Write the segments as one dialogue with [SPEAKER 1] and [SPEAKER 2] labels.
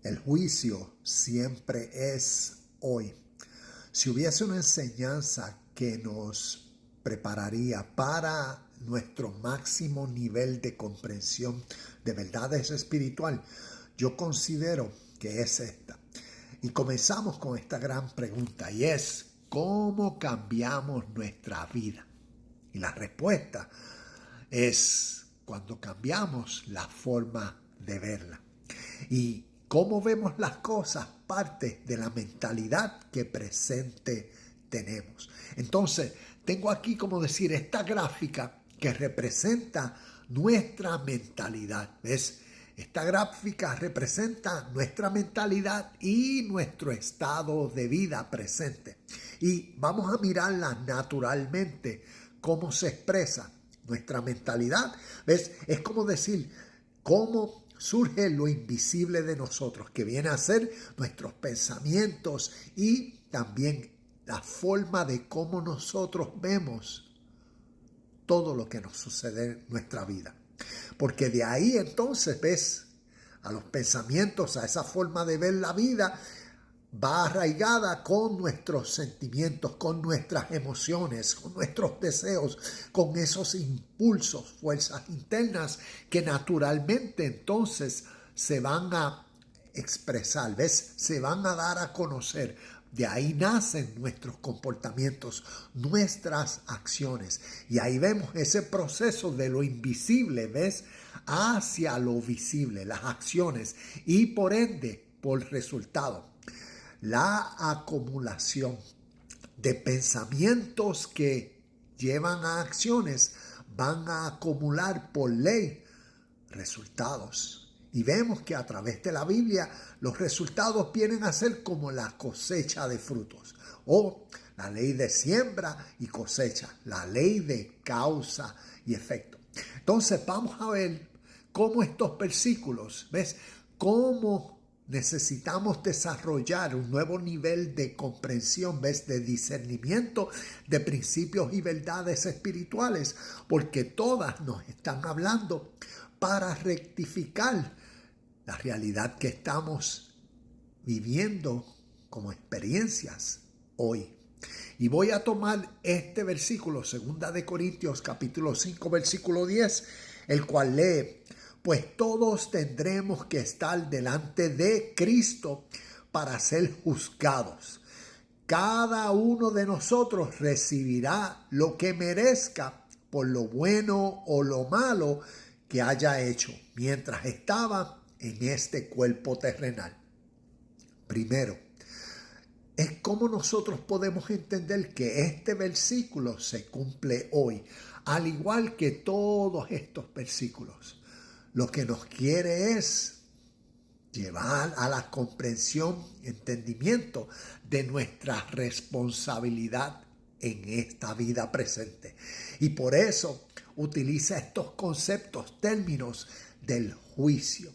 [SPEAKER 1] El juicio siempre es hoy. Si hubiese una enseñanza que nos prepararía para nuestro máximo nivel de comprensión de verdades espiritual, yo considero que es esta. Y comenzamos con esta gran pregunta y es, ¿cómo cambiamos nuestra vida? Y la respuesta es cuando cambiamos la forma de verla. Y cómo vemos las cosas parte de la mentalidad que presente tenemos. Entonces, tengo aquí, como decir, esta gráfica que representa nuestra mentalidad. ¿Ves? Esta gráfica representa nuestra mentalidad y nuestro estado de vida presente. Y vamos a mirarla naturalmente, cómo se expresa nuestra mentalidad. ¿Ves? Es como decir, cómo surge lo invisible de nosotros, que viene a ser nuestros pensamientos y también la forma de cómo nosotros vemos todo lo que nos sucede en nuestra vida. Porque de ahí entonces, ves, a los pensamientos, a esa forma de ver la vida, va arraigada con nuestros sentimientos, con nuestras emociones, con nuestros deseos, con esos impulsos, fuerzas internas que naturalmente entonces se van a expresar, ¿ves? Se van a dar a conocer. De ahí nacen nuestros comportamientos, nuestras acciones. Y ahí vemos ese proceso de lo invisible, ¿ves? Hacia lo visible, las acciones y por ende, por resultado, la acumulación de pensamientos que llevan a acciones van a acumular por ley resultados. Y vemos que a través de la Biblia los resultados vienen a ser como la cosecha de frutos o la ley de siembra y cosecha, la ley de causa y efecto. Entonces vamos a ver cómo estos versículos, ¿ves? Cómo necesitamos desarrollar un nuevo nivel de comprensión, ¿ves? De discernimiento de principios y verdades espirituales, porque todas nos están hablando para rectificar la realidad que estamos viviendo como experiencias hoy. Y voy a tomar este versículo, 2 de Corintios capítulo 5, versículo 10, el cual lee: pues todos tendremos que estar delante de Cristo para ser juzgados. Cada uno de nosotros recibirá lo que merezca por lo bueno o lo malo que haya hecho mientras estaba en este cuerpo terrenal. Primero, es como nosotros podemos entender que este versículo se cumple hoy, al igual que todos estos versículos. Lo que nos quiere es llevar a la comprensión, entendimiento de nuestra responsabilidad en esta vida presente. Y por eso utiliza estos conceptos, términos del juicio.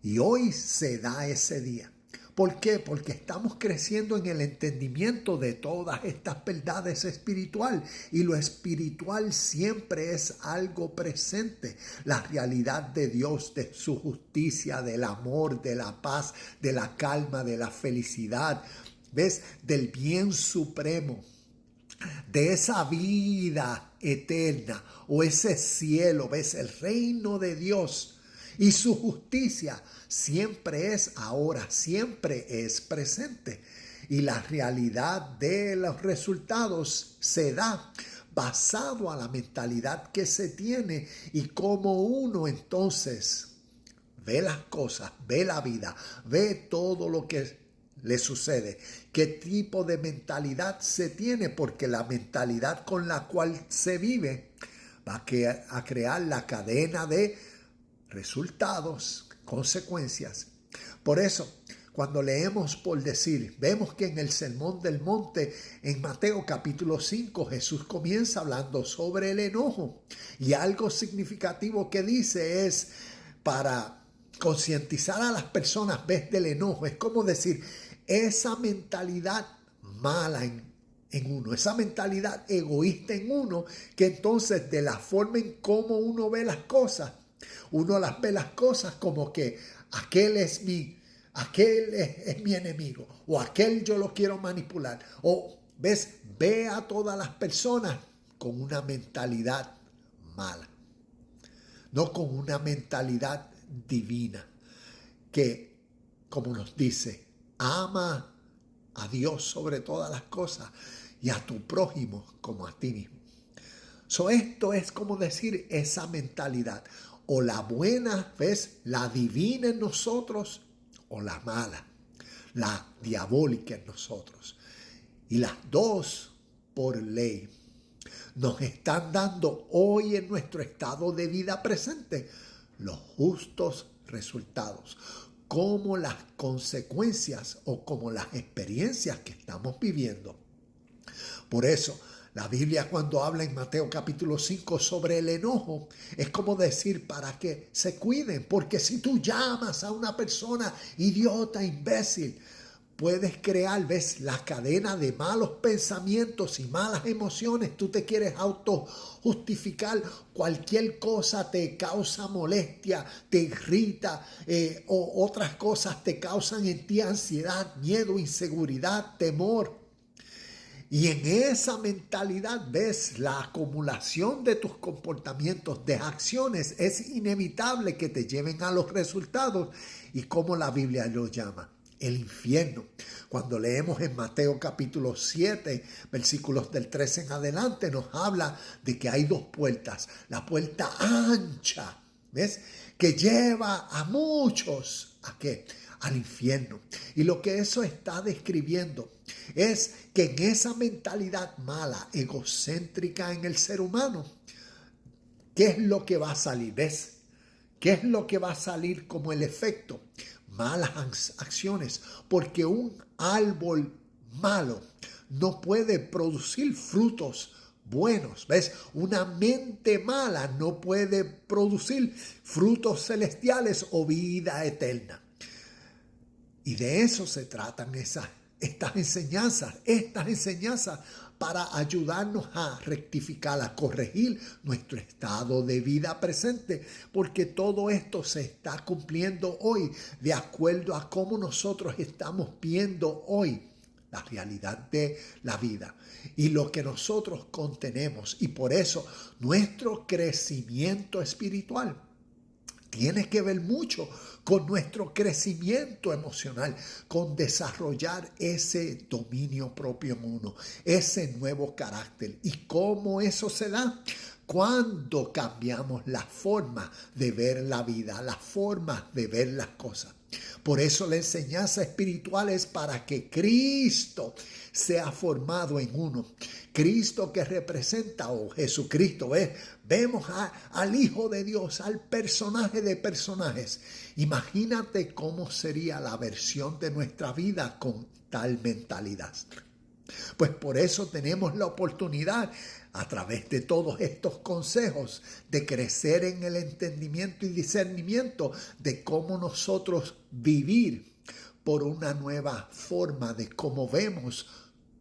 [SPEAKER 1] Y hoy se da ese día. ¿Por qué? Porque estamos creciendo en el entendimiento de todas estas verdades espirituales. Y lo espiritual siempre es algo presente. La realidad de Dios, de su justicia, del amor, de la paz, de la calma, de la felicidad. ¿Ves? Del bien supremo. De esa vida eterna o ese cielo. ¿Ves? El reino de Dios. Y su justicia siempre es ahora, siempre es presente. Y la realidad de los resultados se da basado a la mentalidad que se tiene y cómo uno entonces ve las cosas, ve la vida, ve todo lo que le sucede. ¿Qué tipo de mentalidad se tiene? Porque la mentalidad con la cual se vive va a crear la cadena de resultados, consecuencias. Por eso, cuando leemos por decir, vemos que en el Sermón del Monte, en Mateo capítulo 5, Jesús comienza hablando sobre el enojo. Y algo significativo que dice es para concientizar a las personas, ves, del enojo. Es como decir, esa mentalidad mala en uno, esa mentalidad egoísta en uno, que entonces de la forma en cómo uno ve las cosas, uno las ve las cosas como que aquel es mi aquel es mi enemigo, o aquel yo lo quiero manipular. O, ¿ves? Ve a todas las personas con una mentalidad mala, no con una mentalidad divina, que, como nos dice, ama a Dios sobre todas las cosas y a tu prójimo como a ti mismo. Esto es como decir esa mentalidad, o la buena, ¿ves? La divina en nosotros, o la mala, la diabólica en nosotros. Y las dos, por ley, nos están dando hoy en nuestro estado de vida presente los justos resultados, como las consecuencias o como las experiencias que estamos viviendo. Por eso, la Biblia cuando habla en Mateo capítulo 5 sobre el enojo, es como decir para que se cuiden, porque si tú llamas a una persona idiota, imbécil, puedes crear, ves, la cadena de malos pensamientos y malas emociones. Tú te quieres autojustificar. Cualquier cosa te causa molestia, te irrita, o otras cosas te causan en ti ansiedad, miedo, inseguridad, temor. Y en esa mentalidad, ves, la acumulación de tus comportamientos, de acciones, es inevitable que te lleven a los resultados. Y como la Biblia lo llama, el infierno. Cuando leemos en Mateo capítulo 7, versículos del 13 en adelante, nos habla de que hay dos puertas. La puerta ancha, ¿ves? Que lleva a muchos, ¿a qué? Al infierno. Y lo que eso está describiendo es que en esa mentalidad mala, egocéntrica en el ser humano, ¿qué es lo que va a salir? ¿Ves? ¿Qué es lo que va a salir como el efecto? Malas acciones, porque un árbol malo no puede producir frutos buenos. ¿Ves? Una mente mala no puede producir frutos celestiales o vida eterna. Y de eso se tratan estas enseñanzas para ayudarnos a rectificar, a corregir nuestro estado de vida presente, porque todo esto se está cumpliendo hoy de acuerdo a cómo nosotros estamos viendo hoy la realidad de la vida y lo que nosotros contenemos. Y por eso nuestro crecimiento espiritual tiene que ver mucho con nuestro crecimiento emocional, con desarrollar ese dominio propio en uno, ese nuevo carácter. ¿Y cómo eso se da? Cuando cambiamos la forma de ver la vida, la forma de ver las cosas. Por eso la enseñanza espiritual es para que Cristo sea formado en uno. Cristo que representa, o Jesucristo, vemos al Hijo de Dios, al personaje de personajes. Imagínate cómo sería la versión de nuestra vida con tal mentalidad. Pues por eso tenemos la oportunidad, a través de todos estos consejos, de crecer en el entendimiento y discernimiento de cómo nosotros vivir por una nueva forma de cómo vemos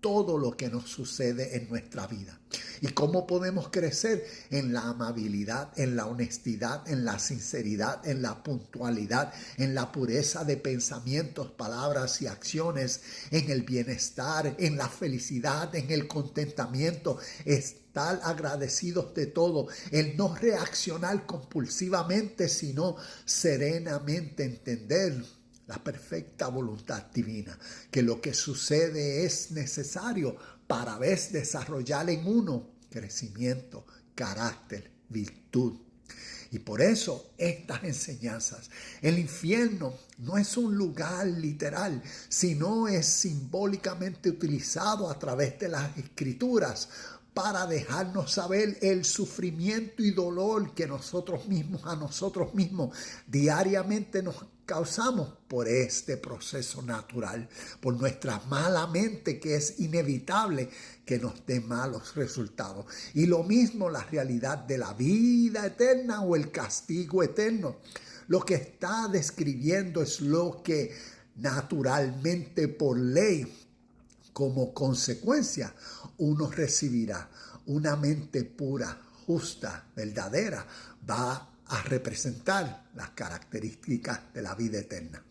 [SPEAKER 1] todo lo que nos sucede en nuestra vida. Y cómo podemos crecer en la amabilidad, en la honestidad, en la sinceridad, en la puntualidad, en la pureza de pensamientos, palabras y acciones, en el bienestar, en la felicidad, en el contentamiento, estar agradecidos de todo, el no reaccionar compulsivamente, sino serenamente entender la perfecta voluntad divina, que lo que sucede es necesario para desarrollar en uno crecimiento, carácter, virtud. Y por eso estas enseñanzas, el infierno no es un lugar literal, sino es simbólicamente utilizado a través de las escrituras para dejarnos saber el sufrimiento y dolor que nosotros mismos diariamente nos causamos por este proceso natural, por nuestra mala mente que es inevitable que nos dé malos resultados. Y lo mismo la realidad de la vida eterna o el castigo eterno. Lo que está describiendo es lo que naturalmente por ley, como consecuencia, uno recibirá. Una mente pura, justa, verdadera, va a representar las características de la vida eterna.